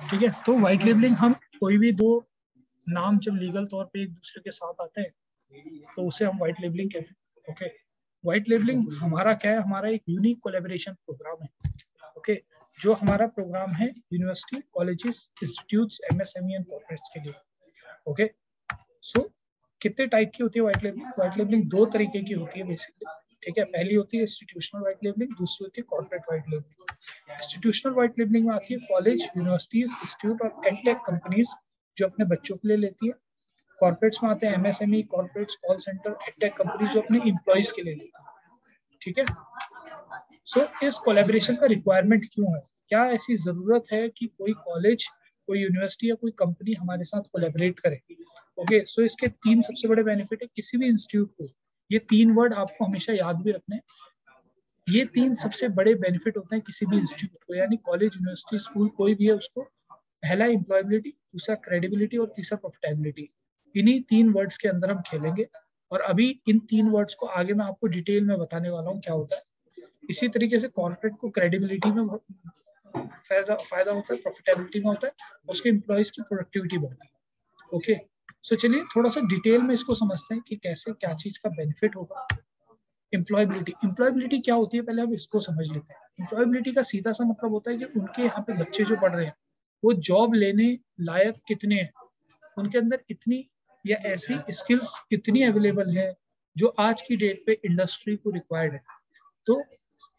ठीक है, तो व्हाइट लेबलिंग हम कोई भी दो नाम जब लीगल तौर पे एक दूसरे के साथ आते हैं तो उसे हम व्हाइट लेबलिंग कहते हैं। ओके, व्हाइट लेबलिंग हमारा क्या है, हमारा एक यूनिक कोलैबोरेशन प्रोग्राम है। ओके, जो हमारा प्रोग्राम है university, colleges, institutes, MSME and corporates के लिए। ओके, सो कितने टाइप की होती है व्हाइट लेबलिंग? व्हाइट लेबलिंग दो तरीके की होती है बेसिकली। ठीक है, पहली होती है इंस्टीट्यूशनल व्हाइट लेबलिंग, दूसरी होती है corporate white labelling. Institutional white labelling में आती है कॉलेज, यूनिवर्सिटीज, इंस्टीट्यूट और एडटेक कंपनीज जो अपने बच्चों के लिए लेती है। कॉर्पोरेट्स में आते हैं MSME, corporates, call centre, edtech companies जो अपने एम्प्लॉइज के लिए लेती है। ठीक है, सो इस कोलैबोरेशन का रिक्वायरमेंट क्यों है? क्या ऐसी जरूरत है कि कोई कॉलेज, कोई यूनिवर्सिटी या कोई कंपनी हमारे साथ कोलैबोरेट करे? ओके, सो इसके तीन सबसे बड़े बेनिफिट है किसी भी इंस्टीट्यूट को। ये तीन वर्ड आपको हमेशा याद भी रखने हैं। ये तीन सबसे बड़े बेनिफिट होते हैं किसी भी इंस्टीट्यूट को, यानी कॉलेज, यूनिवर्सिटी, स्कूल कोई भी है उसको। पहला एम्प्लॉयबिलिटी, दूसरा क्रेडिबिलिटी और तीसरा प्रॉफिटेबिलिटी। इन्हीं तीन वर्ड्स के अंदर हम खेलेंगे और अभी इन तीन वर्ड्स को आगे मैं आपको डिटेल में बताने वाला हूँ क्या होता है। इसी तरीके से कॉर्पोरेट को क्रेडिबिलिटी में फायदा होता है, प्रॉफिटेबिलिटी में होता है, उसके एम्प्लॉइज की प्रोडक्टिविटी बढ़ती है। ओके, सो चलिए थोड़ा सा डिटेल में इसको समझते हैं कि कैसे क्या चीज का बेनिफिट होगा। एम्प्लॉयबिलिटी, एम्प्लॉयबिलिटी क्या होती है पहले हम इसको समझ लेते हैं। एम्प्लॉयबिलिटी का सीधा सा मतलब होता है कि उनके यहाँ पे बच्चे जो पढ़ रहे हैं वो जॉब लेने लायक कितने हैं, उनके अंदर इतनी या ऐसी स्किल्स कितनी अवेलेबल है जो आज की डेट पे इंडस्ट्री को रिक्वायर्ड है। तो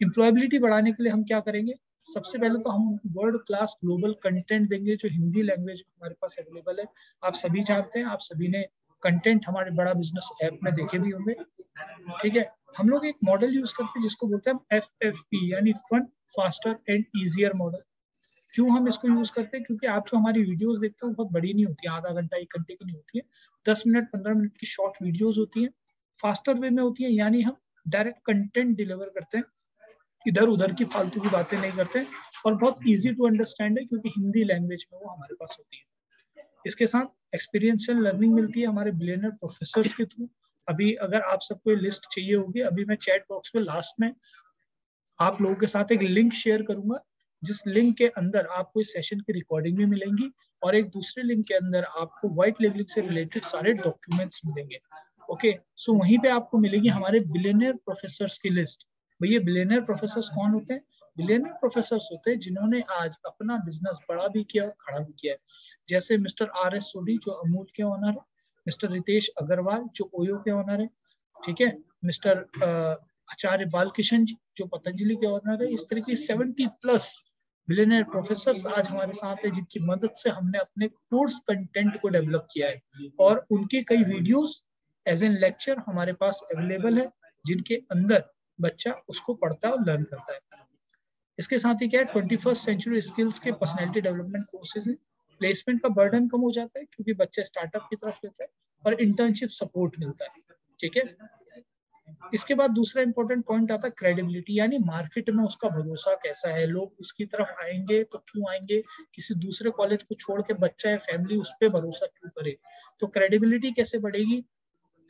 एम्प्लॉयबिलिटी बढ़ाने के लिए हम क्या करेंगे? सबसे पहले तो हम वर्ल्ड क्लास ग्लोबल कंटेंट देंगे जो हिंदी लैंग्वेज में हमारे पास अवेलेबल है। आप सभी जानते हैं, आप सभी ने कंटेंट हमारे बड़ा बिजनेस ऐप में देखे भी होंगे। ठीक है, हम लोग एक मॉडल यूज करते हैं जिसको बोलते हैं FFP, यानी fun, faster and easier model. क्यों हम इसको यूज करते हैं? क्योंकि आप जो हमारी वीडियोस देखते हो बहुत बड़ी नहीं होती है, आधा घंटा 1 घंटे की नहीं होती है, 10 मिनट 15 मिनट की शॉर्ट वीडियोस होती हैं। फास्टर वे में होती है, यानी हम डायरेक्ट कंटेंट डिलीवर करते हैं, इधर उधर की फालतू की बातें नहीं करते, और बहुत इजी टू अंडरस्टैंड है क्योंकि हिंदी लैंग्वेज में वो हमारे पास होती है। इसके साथ एक्सपीरियंशियल लर्निंग मिलती है हमारे बिलियनर प्रोफेसर्स के थ्रू। अभी अगर आप सबको लिस्ट चाहिए होगी, अभी मैं चैट बॉक्स में लास्ट में आप लोगों के साथ एक लिंक शेयर करूंगा, जिस लिंक के अंदर आपको इस सेशन की रिकॉर्डिंग भी मिलेंगी और एक दूसरे लिंक के अंदर आपको व्हाइट लेबलिंग से रिलेटेड सारे डॉक्यूमेंट्स मिलेंगे। ओके, सो वहीं पे आपको मिलेगी हमारे बिलियनर प्रोफेसर्स की लिस्ट। भैया बिलियनर प्रोफेसर्स कौन होते हैं? बिलियनर प्रोफेसर्स होते हैं जिन्होंने आज अपना बिजनेस बड़ा भी किया और खड़ा भी किया है। जैसे मिस्टर RS सोडी जो अमूल के ओनर है, मिस्टर रितेश अग्रवाल जो ओयो के ओनर है, ठीक है, मिस्टर आचार्य बालकिशन जी जो पतंजलि के ओनर है। इस तरीके 70+ बिलियनर प्रोफेसर्स आज हमारे साथ है जिनकी मदद से हमने अपने कोर्स कंटेंट को डेवलप किया है, और उनके कई वीडियोस एज एन लेक्चर हमारे पास अवेलेबल है जिनके अंदर बच्चा उसको पढ़ता है और लर्न करता है। इसके साथ ही क्या है, 21st सेंचुरी स्किल्स के पर्सनैलिटी डेवलपमेंट कोर्सेज है। प्लेसमेंट का बर्डन कम हो जाता है क्योंकि बच्चा स्टार्टअप की तरफ लेता है और इंटर्नशिप सपोर्ट मिलता है। ठीक है, इसके बाद दूसरा इंपॉर्टेंट पॉइंट आता है क्रेडिबिलिटी, यानी मार्केट में उसका भरोसा कैसा है, लोग उसकी तरफ आएंगे तो क्यों आएंगे, किसी दूसरे कॉलेज को छोड़ के बच्चा या फैमिली उस पर भरोसा क्यों करे। तो क्रेडिबिलिटी कैसे बढ़ेगी?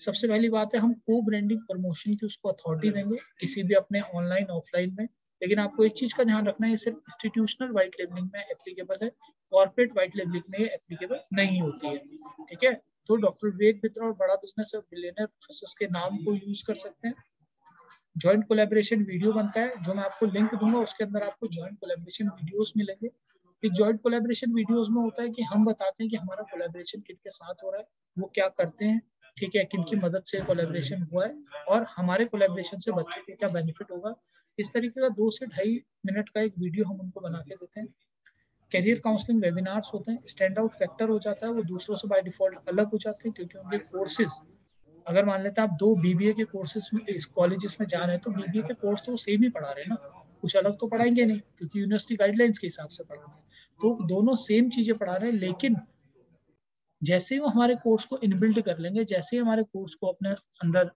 सबसे पहली बात है हम को ब्रांडिंग प्रमोशन की उसको अथॉरिटी देंगे किसी भी अपने ऑनलाइन ऑफलाइन में। लेकिन आपको एक चीज का ध्यान रखना है, ये सिर्फ इंस्टीट्यूशनल व्हाइट लेबलिंग में एप्लीकेबल है, कॉर्पोरेट व्हाइट लेबलिंग में एप्लीकेबल नहीं होती है। ठीक है, तो डॉक्टर विवेक मित्रा और बड़ा बिजनेस और बिलियनर प्रोफेसर्स के नाम को यूज कर सकते हैं। जॉइंट कोलैबोरेशन वीडियो बनता है जो मैं आपको लिंक दूंगा, उसके अंदर आपको जॉइंट कोलैबोरेशन वीडियोस मिलेंगे। एक जॉइंट कोलैबोरेशन वीडियोस में होता है कि हम बताते हैं कि हमारा कोलैबोरेशन किनके साथ हो रहा है, वो क्या करते हैं, ठीक है, किनकी मदद से कोलैबोरेशन हुआ है और हमारे कोलैबोरेशन से बच्चों को क्या बेनिफिट होगा। इस तरीके का 2 से 2.5 मिनट का एक वीडियो हम उनको बना के देते हैं। कैरियर काउंसलिंग वेबिनार्स होते हैं, स्टैंड आउट फैक्टर हो जाता है, वो दूसरों से बाय डिफॉल्ट अलग हो जाते हैं क्योंकि उनके कोर्सेज, अगर मान लेते हैं आप 2 BBA के कोर्सेज में कॉलेजेस में जा रहे हैं तो BBA के कोर्स तो सेम ही पढ़ा रहे हैं ना, कुछ अलग तो पढ़ाएंगे नहीं क्योंकि यूनिवर्सिटी गाइडलाइंस के हिसाब से पढ़ा रहे हैं। तो दोनों सेम चीजें पढ़ा रहे हैं, लेकिन जैसे ही वो हमारे कोर्स को इनबिल्ड कर लेंगे, जैसे ही हमारे कोर्स को अपने अंदर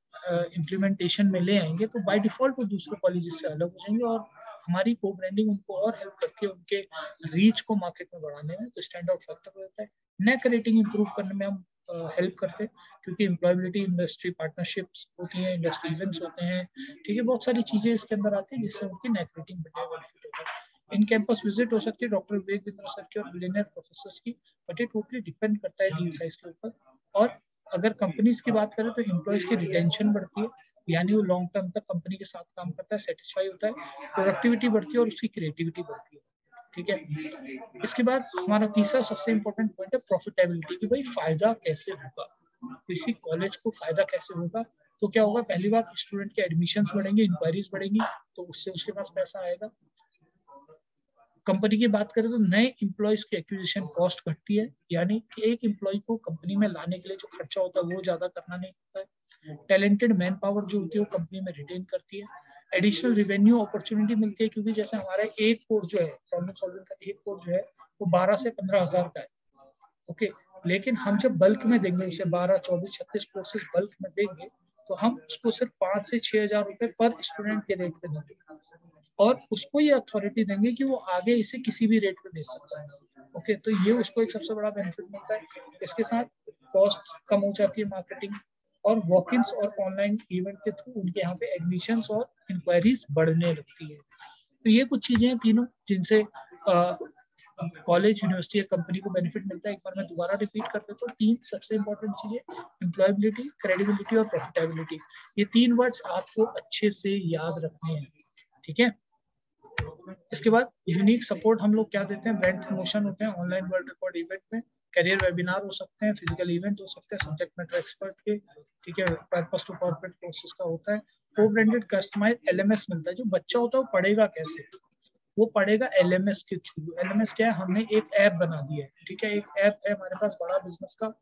इम्प्लीमेंटेशन में ले आएंगे तो बाय डिफॉल्ट वो दूसरे कॉलेजेस से अलग हो जाएंगे और हमारी को ब्रांडिंग उनको और हेल्प करती है उनके रीच को मार्केट में बढ़ाने में। तो स्टैंड आउट फैक्टर रहता है। नेक रेटिंग इंप्रूव करने में हम हेल्प करते हैं क्योंकि एम्प्लॉयबिलिटी, इंडस्ट्री पार्टनरशिप्स होती हैं, इंडस्ट्री इवेंट्स होते हैं, ठीक है, बहुत सारी चीजें इसके अंदर आती है जिससे उनकी नेक रेटिंग बेनिफिट होता है। इन कैंपस विजिट हो सकती है डॉक्टर विवेक बिंद्रा सर की और मिलेनियर प्रोफेसर की, बट ये टोटली डिपेंड करता है डील साइज के ऊपर। और अगर कंपनीज की बात करें तो एम्प्लॉयज की रिटेंशन बढ़ती है, यानी वो लॉन्ग टर्म तक कंपनी के साथ काम करता है, सेटिस्फाई होता है, प्रोडक्टिविटी बढ़ती है और उसकी क्रिएटिविटी बढ़ती है। ठीक है, इसके बाद हमारा तीसरा सबसे इंपॉर्टेंट पॉइंट है प्रॉफिटेबिलिटी, कि भाई फायदा कैसे होगा, किसी कॉलेज को फायदा कैसे होगा। तो क्या होगा, पहली बात स्टूडेंट के एडमिशंस बढ़ेंगे, इंक्वायरीज बढ़ेंगी, तो उससे उसके पास पैसा आएगा। कंपनी की बात करें तो नए एम्प्लॉयज की एक्विजिशन कॉस्ट घटती है, यानी कि एक एम्प्लॉय को कंपनी में लाने के लिए जो खर्चा होता है वो ज्यादा करना नहीं होता है। टैलेंटेड मैन पावर जो होती है वो कंपनी में रिटेन करती है। एडिशनल रिवेन्यू अपॉर्चुनिटी मिलती है, क्योंकि जैसे हमारा एक कोर्स जो है, प्रॉब्लम सॉल्विंग का एक कोर्स जो है वो 12 से 15 हजार का है। ओके, लेकिन हम जब बल्क में देंगे उसे 12, 24, 36 कोर्सेज बल्क में देंगे, तो हम उसको सिर्फ 5 से 6 हजार रुपए पर स्टूडेंट के रेट पे देंगे, और उसको ये अथॉरिटी देंगे कि वो आगे इसे किसी भी रेट पे बेच सकता है। ओके, तो ये उसको एक सबसे बड़ा बेनिफिट मिलता है। इसके साथ कॉस्ट कम हो जाती है मार्केटिंग, और वॉक-इन्स और ऑनलाइन इवेंट के थ्रू उनके यहाँ पे एडमिशंस और इंक्वायरीज बढ़ने लगती है। तो ये कुछ चीजें हैं तीनों जिनसे कॉलेज, यूनिवर्सिटी या कंपनी को बेनिफिट मिलता है। एक बार मैं दोबारा रिपीट कर देता हूँ, तीन सबसे इंपॉर्टेंट चीजें, एम्प्लॉयबिलिटी, क्रेडिबिलिटी और प्रॉफिटेबिलिटी। ये तीन वर्ड्स आपको अच्छे से याद रखने हैं। ठीक है, इसके बाद यूनिक सपोर्ट हम लोग क्या देते हैं, ब्रांड प्रमोशन होते हैं ऑनलाइन वर्ल्ड रिकॉर्ड इवेंट में, करियर वेबिनार हो सकते हैं, फिजिकल इवेंट हो सकते हैं सब्जेक्ट मैटर एक्सपर्ट के। ठीक है, पर्पस टू कॉर्पोरेट कोर्सेज का होता है। को ब्रांडेड कस्टमाइज एलएमएस मिलता है। जो बच्चा होता है वो पढ़ेगा कैसे, वो पढ़ेगा एलएमएस के थ्रू। एलएमएस क्या है, हमने एक ऐप बना दिया है। ठीक है, एक ऐप है हमारे पास बड़ा बिजनेस का,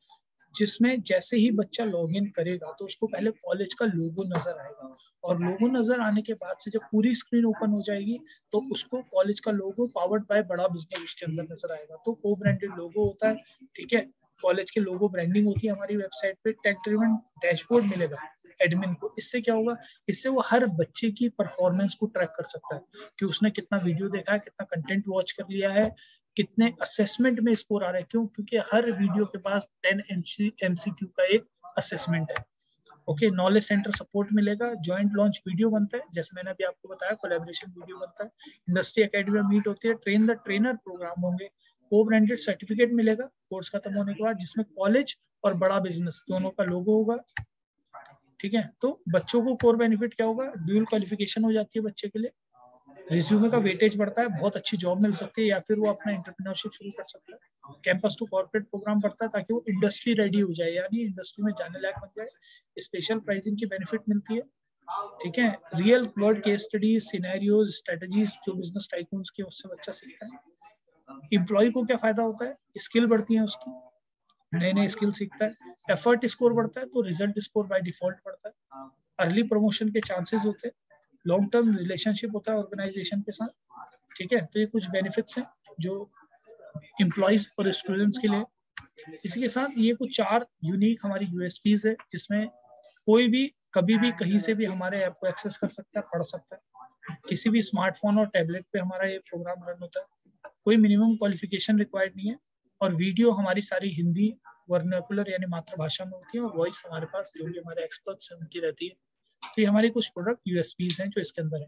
जिसमें जैसे ही बच्चा लॉगिन करेगा तो उसको पहले कॉलेज का लोगो नजर आएगा, और लोगो नजर आने के बाद से जब पूरी स्क्रीन ओपन हो जाएगी तो उसको कॉलेज का लोगो पावर्ड बाय बड़ा बिजनेस उसके अंदर नजर आएगा। तो को ब्रांडेड लोगो होता है। ठीक है, कॉलेज के लोगो ब्रांडिंग होती है हमारी वेबसाइट पे। टेक ड्रिवन डैशबोर्ड मिलेगा एडमिन को। इससे क्या होगा, इससे वो हर बच्चे की परफॉर्मेंस को ट्रैक कर सकता है कि उसने कितना वीडियो देखा है, कितना कंटेंट वॉच कर लिया है, कितने असेसमेंट में स्कोर आ रहे हैं। क्यों, क्योंकि हर वीडियो के पास 10 MCQ का एक असेसमेंट है। ओके, नॉलेज सेंटर सपोर्ट मिलेगा। ज्वाइंट लॉन्च वीडियो बनता है, जैसे मैंने अभी आपको बताया, कोलैबोरेशन वीडियो बनता है। इंडस्ट्री एकेडमी में मीट होती है, ट्रेन द ट्रेनर प्रोग्राम होंगे। को ब्रांडेड सर्टिफिकेट मिलेगा कोर्स खत्म होने के बाद, जिसमें कॉलेज और बड़ा बिजनेस दोनों का लोगो होगा। ठीक है, तो बच्चों को कोर बेनिफिट क्या होगा, ड्यूल क्वालिफिकेशन हो जाती है बच्चे के लिए, रिज्यूमे का वेटेज बढ़ता है, बहुत अच्छी जॉब मिल सकती है, या फिर वो अपना एंटरप्रेन्योरशिप शुरू कर सकता है। कैंपस टू कॉर्पोरेट प्रोग्राम बढ़ता है ताकि वो इंडस्ट्री रेडी हो जाए, यानी इंडस्ट्री में जाने लायक बन जाए। स्पेशल प्राइसिंग की बेनिफिट मिलती है। ठीक है, real world case studies, scenarios, strategies जो बिजनेस टाइकून्स की, उससे बच्चा सीखता है। एम्प्लॉय को क्या फायदा होता है, स्किल बढ़ती है उसकी, नए नए स्किल सीखता है। एफर्ट स्कोर बढ़ता है तो रिजल्ट स्कोर बाय डिफॉल्ट बढ़ता है। अर्ली प्रमोशन के चांसेस होते हैं। लॉन्ग टर्म रिलेशनशिप होता है ऑर्गेनाइजेशन के साथ। ठीक है, तो ये कुछ बेनिफिट्स हैं जो एम्प्लॉइज और स्टूडेंट्स के लिए। इसी के साथ ये कुछ 4 यूनिक हमारी यूएसपीज है, जिसमें कोई भी कभी भी कहीं से भी हमारे ऐप को एक्सेस कर सकता है, पढ़ सकता है। किसी भी स्मार्टफोन और टैबलेट पे हमारा ये प्रोग्राम रन होता है। कोई मिनिमम क्वालिफिकेशन रिक्वायर्ड नहीं है, और वीडियो हमारी सारी हिंदी वर्नाकुलर यानी मातृभाषा में होती है, और वॉइस हमारे पास जो भी हमारे एक्सपर्ट्स हैं उनकी रहती है। तो ये हमारी कुछ प्रोडक्ट यूएसपीज हैं जो इसके अंदर है।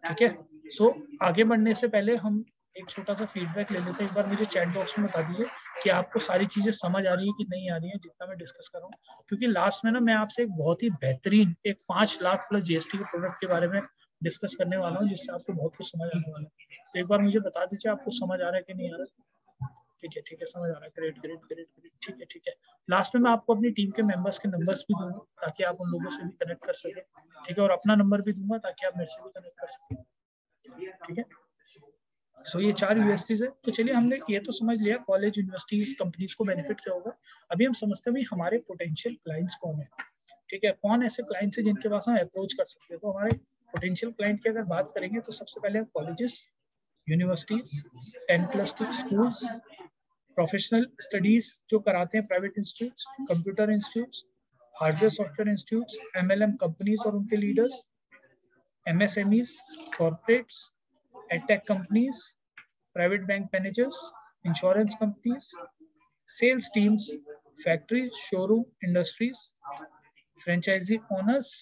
ठीक है, सो आगे बढ़ने से पहले हम एक छोटा सा फीडबैक ले लेते हैं। एक बार मुझे चैट बॉक्स में बता दीजिए कि आपको सारी चीजें समझ आ रही है कि नहीं आ रही है, जितना मैं डिस्कस कर रहा हूँ। क्योंकि लास्ट में ना मैं आपसे एक बहुत ही बेहतरीन एक 5 लाख प्लस जीएसटी के प्रोडक्ट के बारे में डिस्कस करने वाला हूँ, जिससे आपको बहुत कुछ समझ आने वाला है। तो एक बार मुझे बता दीजिए आपको समझ आ रहा है कि नहीं आ रहा है। ठीक है, समझ आ रहा है। Great great great great. ठीक है, लास्ट में मैं आपको अपनी टीम के मेंबर्स के नंबर्स भी दूंगा ताकि आप उन लोगों से भी कनेक्ट कर सकें। ठीक है, और अपना नंबर भी दूंगा ताकि आप मेरे से भी कनेक्ट कर सकें। ठीक है, सो ये 4 यूएसपीज है। तो चलिए, हमने ये तो समझ लिया कॉलेज, यूनिवर्सिटीज, कंपनीज को बेनिफिट क्या होगा। अभी हम समझते हैं भी हमारे पोटेंशियल क्लाइंट्स कौन है। ठीक है, कौन ऐसे क्लाइंट्स हैं जिनके पास हम अप्रोच कर सकते हैं। तो हमारे पोटेंशियल क्लाइंट की अगर बात करेंगे तो सबसे पहले colleges, universities, 10+2 schools, professional studies जो कराते हैं private institutes, computer institutes, hardware software institutes, MLM companies और उनके leaders, MSMEs, corporates, edtech companies, private bank managers, insurance companies, sales teams, factory, showroom, industries, franchisee owners,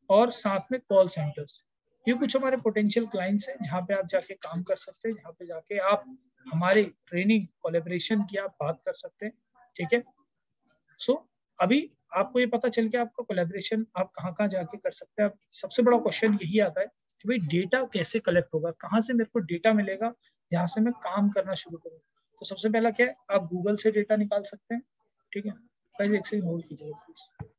और साथ में call centres. ये कुछ हमारे पोटेंशियल क्लाइंट्स हैं जहाँ पे आप जाके काम कर सकते हैं, जहाँ पे जाके आप हमारे ट्रेनिंग कोलैबोरेशन की आप बात कर सकते हैं। ठीक है, सो अभी आपको ये पता चल गया आपका कोलैबोरेशन आप कहाँ कहाँ जाके कर सकते हैं। अब सबसे बड़ा क्वेश्चन यही आता है कि भाई डेटा कैसे कलेक्ट होगा, कहाँ से मेरे को डेटा मिलेगा जहाँ से मैं काम करना शुरू करूँ। तो सबसे पहला क्या है, आप गूगल से डेटा निकाल सकते हैं। ठीक है, गाइस एक सेकंड होल्ड कीजिएगा प्लीज।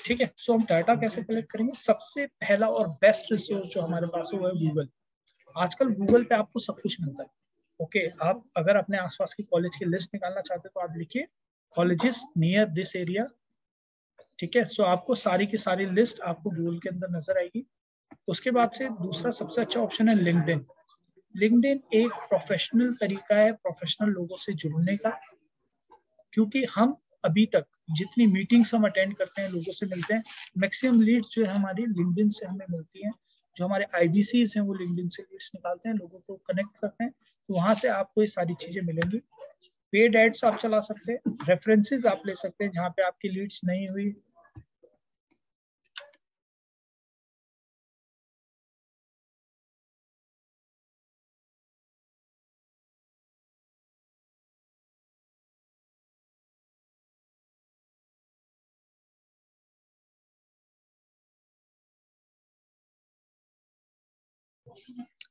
ठीक है, सो हम डाटा कैसे कलेक्ट करेंगे। सबसे पहला और बेस्ट रिसोर्स जो हमारे पास है वो है गूगल। आजकल गूगल पे आपको सब कुछ मिलता है। ओके, आप अगर अपने आसपास की कॉलेज की लिस्ट निकालना चाहते हैं तो आप लिखिए कॉलेजेस नियर दिस एरिया। ठीक है, सो आपको सारी की सारी लिस्ट आपको गूगल के अंदर नजर आएगी। उसके बाद से दूसरा सबसे अच्छा ऑप्शन है लिंक्डइन। लिंक्डइन एक प्रोफेशनल तरीका है प्रोफेशनल लोगों से जुड़ने का, क्योंकि हम अभी तक जितनी मीटिंग्स हम अटेंड करते हैं, लोगों से मिलते हैं, मैक्सिमम लीड्स जो है हमारी लिंक्डइन से हमें मिलती हैं। जो हमारे आईबीसीज हैं वो लिंक्डइन से लीड्स निकालते हैं, लोगों को कनेक्ट करते हैं, तो वहां से आपको ये सारी चीजें मिलेंगी। पेड एड्स आप चला सकते हैं, रेफरेंसेस आप ले सकते हैं जहाँ पे आपकी लीड्स नहीं हुई।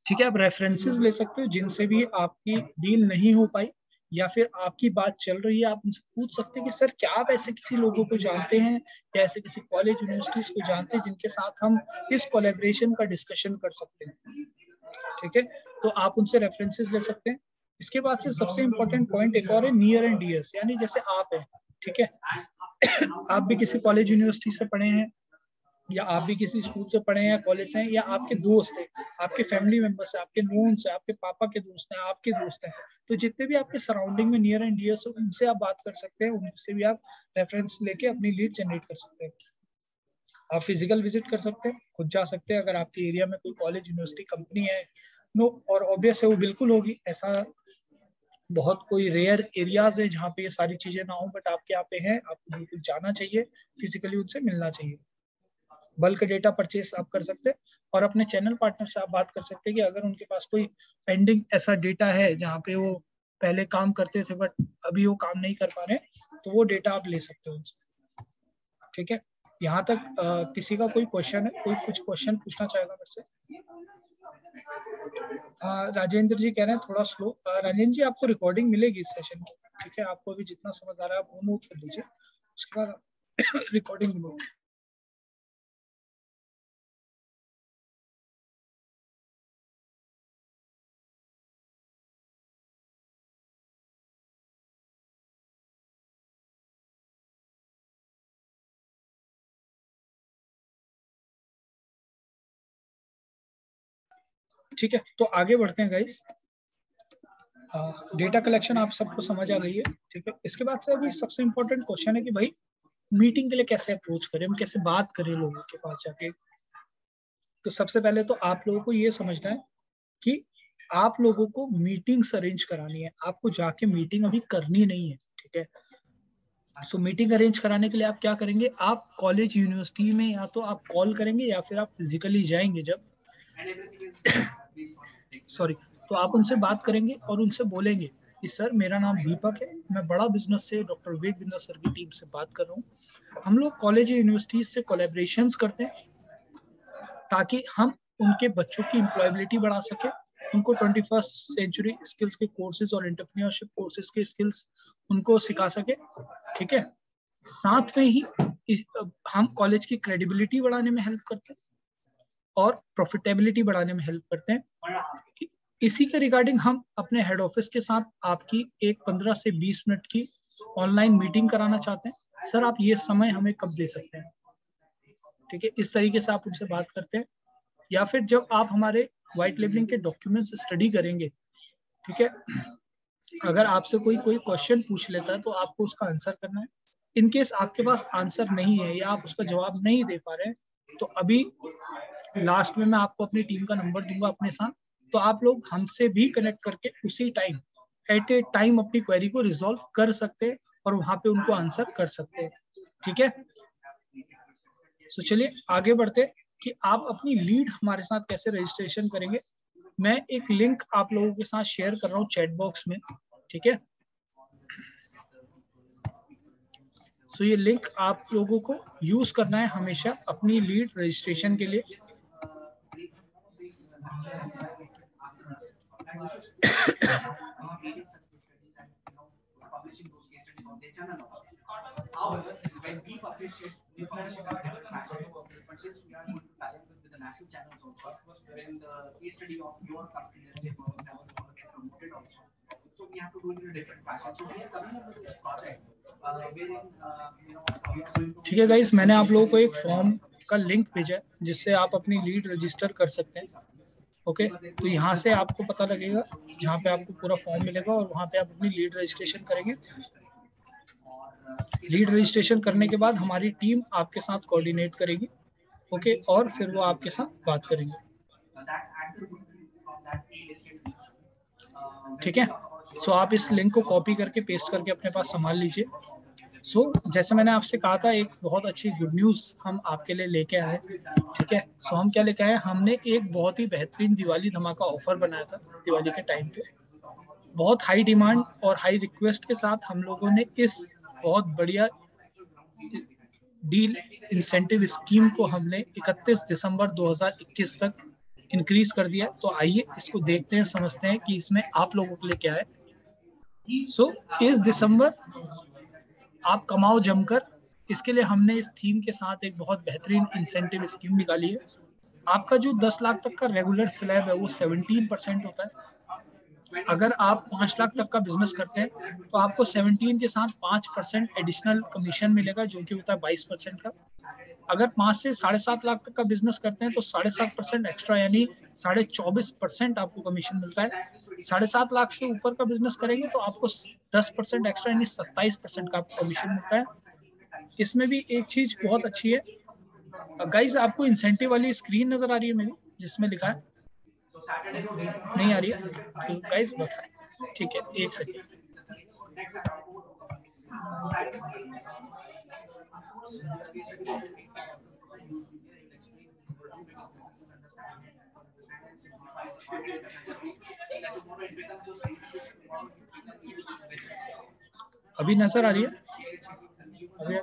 ठीक है, आप रेफरेंसेस ले सकते हो जिनसे भी आपकी डील नहीं हो पाई या फिर आपकी बात चल रही है, आप उनसे पूछ सकते हैं कि सर क्या आप ऐसे किसी लोगों को जानते हैं या ऐसे किसी कॉलेज यूनिवर्सिटीज को जानते हैं जिनके साथ हम इस कोलैबोरेशन का डिस्कशन कर सकते हैं। ठीक है, तो आप उनसे रेफरेंसेस ले सकते हैं। इसके बाद से सबसे इंपॉर्टेंट पॉइंट एक और है नियर एंड डियर्स, यानी जैसे आप हैं, ठीक है, आप भी किसी कॉलेज यूनिवर्सिटी से पढ़े हैं या आप भी किसी स्कूल से पढ़े हैं या कॉलेज से हैं, या आपके दोस्त हैं, आपके फैमिली मेंबर्स हैं, आपके नोन्स हैं, आपके पापा के दोस्त हैं, आपके दोस्त हैं, तो जितने भी आपके सराउंडिंग में नियर एंड डियर्स हो उनसे आप बात कर सकते हैं, उनसे भी आप रेफरेंस लेके अपनी लीड जनरेट कर सकते हैं। आप फिजिकल विजिट कर सकते हैं, खुद जा सकते हैं, अगर आपके एरिया में कोई कॉलेज यूनिवर्सिटी कंपनी है, नो, और ऑब्वियस है वो बिल्कुल होगी, ऐसा बहुत कोई रेयर एरियाज है जहाँ पे ये सारी चीजें ना हो, बट आपके यहाँ पे है, आपको बिल्कुल जाना चाहिए, फिजिकली उनसे मिलना चाहिए। बल्क डेटा परचेस आप कर सकते हैं और अपने चैनल पार्टनर से आप बात कर सकते हैं कि अगर उनके पास कोई पेंडिंग ऐसा डेटा है जहाँ पे वो पहले काम करते थे बट अभी वो काम नहीं कर पा रहे, तो वो डेटा आप ले सकते हो उनसे। ठीक है, यहाँ तक किसी का कोई क्वेश्चन है, कोई कुछ क्वेश्चन पूछना चाहेगा मेरे से? राजेंद्र जी कह रहे हैं थोड़ा स्लो। राजेंद्र जी आपको रिकॉर्डिंग मिलेगी इस सेशन की। ठीक है, आपको अभी जितना समझ आ रहा है आप वो नोट कर लीजिए, उसके बाद रिकॉर्डिंग मिलेगी। ठीक है, तो आगे बढ़ते हैं गाइस। डेटा कलेक्शन आप सबको समझ आ गई है। ठीक है, इसके बाद से अभी सबसे इम्पोर्टेंट क्वेश्चन है कि भाई मीटिंग के लिए कैसे अप्रोच करें, हम कैसे बात करें लोगों के पास जाके। तो सबसे पहले तो आप लोगों को ये समझना है कि आप लोगों को मीटिंग्स अरेंज करानी है, आपको जाके मीटिंग अभी करनी नहीं है। ठीक है, सो मीटिंग अरेंज कराने के लिए आप क्या करेंगे, आप कॉलेज यूनिवर्सिटी में या तो आप कॉल करेंगे या फिर आप फिजिकली जाएंगे जब सॉरी, तो आप उनसे बात करेंगे और उनसे बोलेंगे कि सर मेरा नाम दीपक है, मैं बड़ा बिजनेस से डॉक्टर विवेक बिंदा सर की टीम से बात कर रहा हूँ। हम लोग कॉलेज यूनिवर्सिटीज से कोलैबोरेशंस करते हैं ताकि हम उनके बच्चों की एम्प्लॉयबिलिटी बढ़ा सके, उनको 21st सेंचुरी स्किल्स के कोर्सेज और एंटरप्रेन्योरशिप कोर्सेज के स्किल्स उनको सिखा सके। ठीक है, साथ में ही हम कॉलेज की क्रेडिबिलिटी बढ़ाने में हेल्प करते हैं और प्रॉफिटेबिलिटी बढ़ाने में हेल्प करते हैं। इसी के रिगार्डिंग हम अपने हेड ऑफिस के साथ आपकी एक 15 से 20 मिनट की ऑनलाइन मीटिंग कराना चाहते हैं। सर आप ये समय हमें कब दे सकते हैं? ठीक है, इस तरीके से आप उनसे बात करते हैं। या फिर जब आप हमारे व्हाइट लेबलिंग के डॉक्यूमेंट्स स्टडी करेंगे, ठीक है, अगर आपसे कोई क्वेश्चन पूछ लेता है तो आपको उसका आंसर करना है। इन केस आपके पास आंसर नहीं है या आप उसका जवाब नहीं दे पा रहे हैं, तो अभी लास्ट में मैं आपको अपनी टीम का नंबर दूंगा अपने साथ, तो आप लोग हमसे भी कनेक्ट करके उसी टाइम एट ए टाइम अपनी क्वेरी को रिजॉल्व कर सकते हैं और वहां पे उनको आंसर कर सकते हैं। ठीक है, सो चलिए आगे बढ़ते कि आप अपनी लीड हमारे साथ कैसे रजिस्ट्रेशन करेंगे। मैं एक लिंक आप लोगों के साथ शेयर कर रहा हूँ चैट बॉक्स में। ठीक है, सो ये लिंक आप लोगों को यूज करना है हमेशा अपनी लीड रजिस्ट्रेशन के लिए। ठीक है गाइस, मैंने आप लोगों को एक फॉर्म का लिंक भेजा है जिससे आप अपनी लीड रजिस्टर कर सकते हैं। ओके, तो यहाँ से आपको पता लगेगा, जहाँ पे आपको पूरा फॉर्म मिलेगा और वहाँ पे आप अपनी लीड रजिस्ट्रेशन करेंगे। लीड रजिस्ट्रेशन करने के बाद हमारी टीम आपके साथ कोऑर्डिनेट करेगी। ओके, और फिर वो आपके साथ बात करेंगे। ठीक है, सो आप इस लिंक को कॉपी करके पेस्ट करके अपने पास संभाल लीजिए। सो जैसे मैंने आपसे कहा था, एक बहुत अच्छी गुड न्यूज हम आपके लिए लेके आए। ठीक है, सो हम क्या लेके आए, हमने एक बहुत ही बेहतरीन दिवाली धमाका ऑफर बनाया था दिवाली के टाइम पे। बहुत हाई डिमांड और हाई रिक्वेस्ट के साथ हम लोगों ने इस बहुत बढ़िया डील इंसेंटिव स्कीम को हमने 31 दिसंबर 2021 तक इंक्रीज कर दिया। तो आइए इसको देखते हैं, समझते हैं कि इसमें आप लोगों के लिए क्या है। सो इस दिसंबर आप कमाओ जमकर, इसके लिए हमने इस थीम के साथ एक बहुत बेहतरीन इंसेंटिव स्कीम निकाली है। आपका जो 10 लाख तक का रेगुलर स्लैब है वो 17% होता है। अगर आप 5 लाख तक का बिजनेस करते हैं तो आपको 17 के साथ 5% एडिशनल कमीशन मिलेगा, जो कि होता है 22% का। अगर 5 से 7.5 लाख तक का बिजनेस करते हैं तो 7.5% एक्स्ट्रा यानी 24.5% आपको कमीशन मिलता है। 7.5 लाख से ऊपर का बिजनेस करेंगे तो आपको 10% एक्स्ट्रा यानी 27% का आपको कमीशन मिलता है। इसमें भी एक चीज बहुत अच्छी है गाइज, आपको इंसेंटिव वाली स्क्रीन नजर आ रही है मेरी जिसमें लिखा है, नहीं आ रही है तो गाइज बताएं। ठीक है, एक सेकेंड। अभी नजर आ रही है? अभी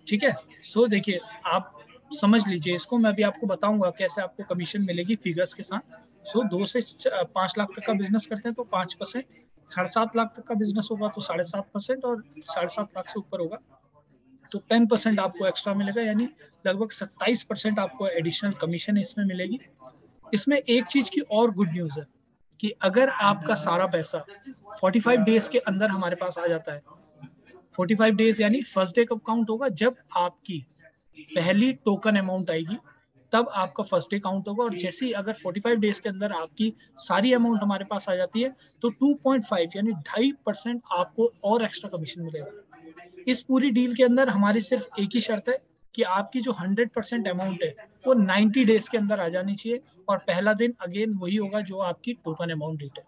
ठीक है, सो देखिए आप समझ लीजिए इसको, मैं अभी आपको बताऊंगा कैसे आपको कमीशन मिलेगी फिगर्स के साथ। सो 2 से 5 लाख तक का बिजनेस करते हैं तो 5%, 7.5 लाख तक का बिजनेस होगा तो 7.5%, और 7.5 लाख से ऊपर होगा तो 10% आपको एक्स्ट्रा मिलेगा, यानी लगभग 27% आपको एडिशनल कमीशन इसमें मिलेगी। इसमें एक चीज की और गुड न्यूज है कि अगर आपका सारा पैसा 45 डेज के अंदर हमारे पास आ जाता है, 45 डेज यानी फर्स्ट डे कब काउंट होगा, जब आपकी पहली टोकन अमाउंट आएगी तब आपका फर्स्ट डे काउंट होगा। और जैसे ही अगर 45 डेज के अंदर आपकी सारी अमाउंट हमारे पास आ जाती है तो 2.5 यानी 2.5% आपको और एक्स्ट्रा कमीशन मिलेगा। इस पूरी डील के अंदर हमारी सिर्फ एक ही शर्त है कि आपकी जो 100% अमाउंट है वो 90 डेज के अंदर आ जानी चाहिए, और पहला दिन अगेन वही होगा जो आपकी टोकन अमाउंट डेट है।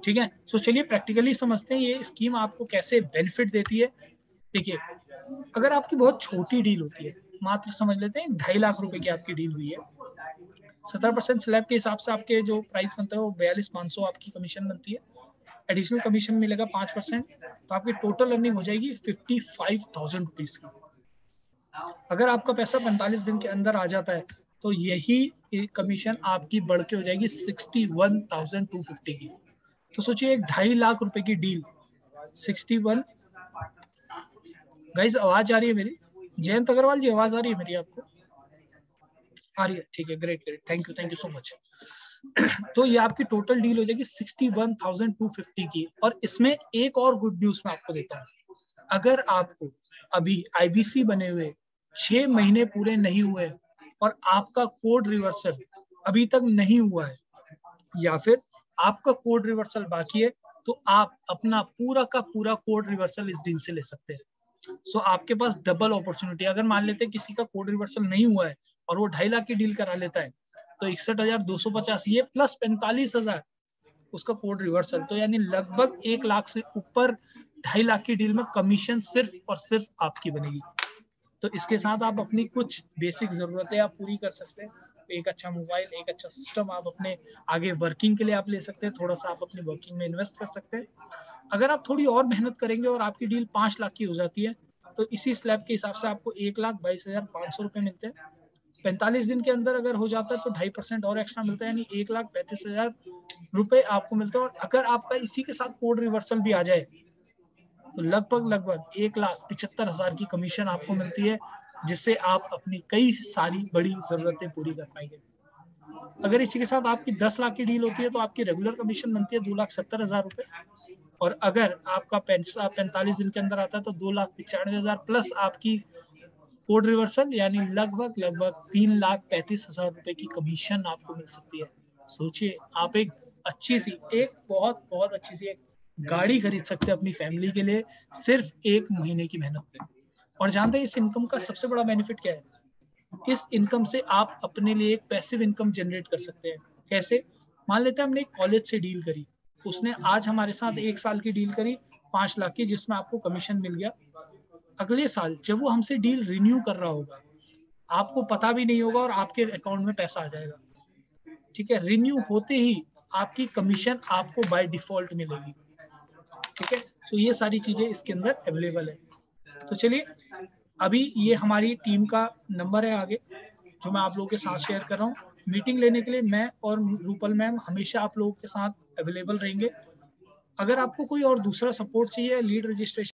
ठीक है, सो चलिए प्रैक्टिकली समझते हैं ये स्कीम आपको कैसे बेनिफिट देती है। देखिए, अगर आपकी बहुत छोटी डील होती है, मात्र समझ लेते हैं 2.5 लाख रुपए की आपकी डील हुई है, 17% स्लैब के हिसाब से आपके जो प्राइस बनता है वो 42,500 आपकी कमीशन बनती है। एडिशनल कमीशन मिलेगा 5%, तो आपकी टोटल अर्निंग हो जाएगी 55,000 रुपीज की। अगर आपका पैसा 45 दिन के अंदर आ जाता है तो यही कमीशन आपकी बढ़ के हो जाएगी 61,250 की। तो सोचिए एक 2.5 लाख रुपए की डील 61। गाइस आवाज आ रही है मेरी? जयंत अग्रवाल जी आवाज आ रही है मेरी आपको? आ रही है, ठीक है, great great, thank you so much. तो ये आपकी टोटल डील हो जाएगी 61,250 की। और इसमें एक और गुड न्यूज मैं आपको देता हूँ, अगर आपको अभी आईबीसी बने हुए 6 महीने पूरे नहीं हुए और आपका कोड रिवर्सल अभी तक नहीं हुआ है, या फिर आपका कोड रिवर्सल बाकी है, तो आप अपना पूरा का पूरा कोड रिवर्सल इस डील से ले सकते हैं। सो आपके पास डबल अपॉर्चुनिटी। अगर मान लेते हैं किसी का कोड रिवर्सल नहीं हुआ है और वो 2.5 लाख की डील करा लेता है, तो 61,250 ये प्लस 45,000 उसका कोड रिवर्सल, तो यानी लगभग 1 लाख से ऊपर 2.5 लाख की डील में कमीशन सिर्फ और सिर्फ आपकी बनेगी। तो इसके साथ आप अपनी कुछ बेसिक जरूरतें आप पूरी कर सकते हैं। एक अच्छा मोबाइल, एक अच्छा सिस्टम आप अपने आगे वर्किंग के लिए आप ले सकते हैं, थोड़ा सा आप अपनी वर्किंग में इन्वेस्ट कर सकते हैं। अगर आप थोड़ी और मेहनत करेंगे और आपकी डील 5 लाख की हो जाती है, तो इसी स्लैब के हिसाब से आपको 1,22,500 रुपए मिलते हैं। 45 दिन के अंदर अगर हो जाता है तो 2.5% और एक्स्ट्रा मिलता है, यानी 1,35,000 रुपए आपको मिलते हैं। और अगर आपका इसी के साथ कोड रिवर्सल भी आ जाए तो लगभग 1,75,000 की कमीशन आपको मिलती है, जिससे आप अपनी कई सारी बड़ी जरूरतें पूरी कर पाएंगे। अगर इसी के साथ आपकी 10 लाख की डील होती है तो आपकी रेगुलर कमीशन बनती है 2,70,000 रुपए। और अगर आपका पैसा 45 दिन के अंदर आता है तो 2,95,000 प्लस आपकी कोड रिवर्सल, यानी लगभग 3,35,000 रुपए की कमीशन आपको मिल सकती है। सोचिए, आप एक अच्छी सी, एक बहुत बहुत अच्छी सी एक गाड़ी खरीद सकते हैं अपनी फैमिली के लिए सिर्फ 1 महीने की मेहनत पे। और जानते हैं इस इनकम का सबसे बड़ा बेनिफिट क्या है? इस इनकम से आप अपने लिए एक पैसिव इनकम जनरेट कर सकते हैं। कैसे? मान लेते हैं हमने एक कॉलेज से डील करी, उसने आज हमारे साथ 1 साल की डील करी 5 लाख की, जिसमें आपको कमीशन मिल गया। अगले साल जब वो हमसे डील रिन्यू कर रहा होगा, आपको पता भी नहीं होगा और आपके अकाउंट में पैसा आ जाएगा। ठीक है, रिन्यू होते ही आपकी कमीशन आपको बाय डिफॉल्ट मिलेगी। ठीक है, सो ये सारी चीजें इसके अंदर अवेलेबल है। तो चलिए, अभी ये हमारी टीम का नंबर है आगे, जो मैं आप लोगों के साथ शेयर कर रहा हूँ। मीटिंग लेने के लिए मैं और रूपल मैम हमेशा आप लोगों के साथ अवेलेबल रहेंगे। अगर आपको कोई और दूसरा सपोर्ट चाहिए, लीड रजिस्ट्रेशन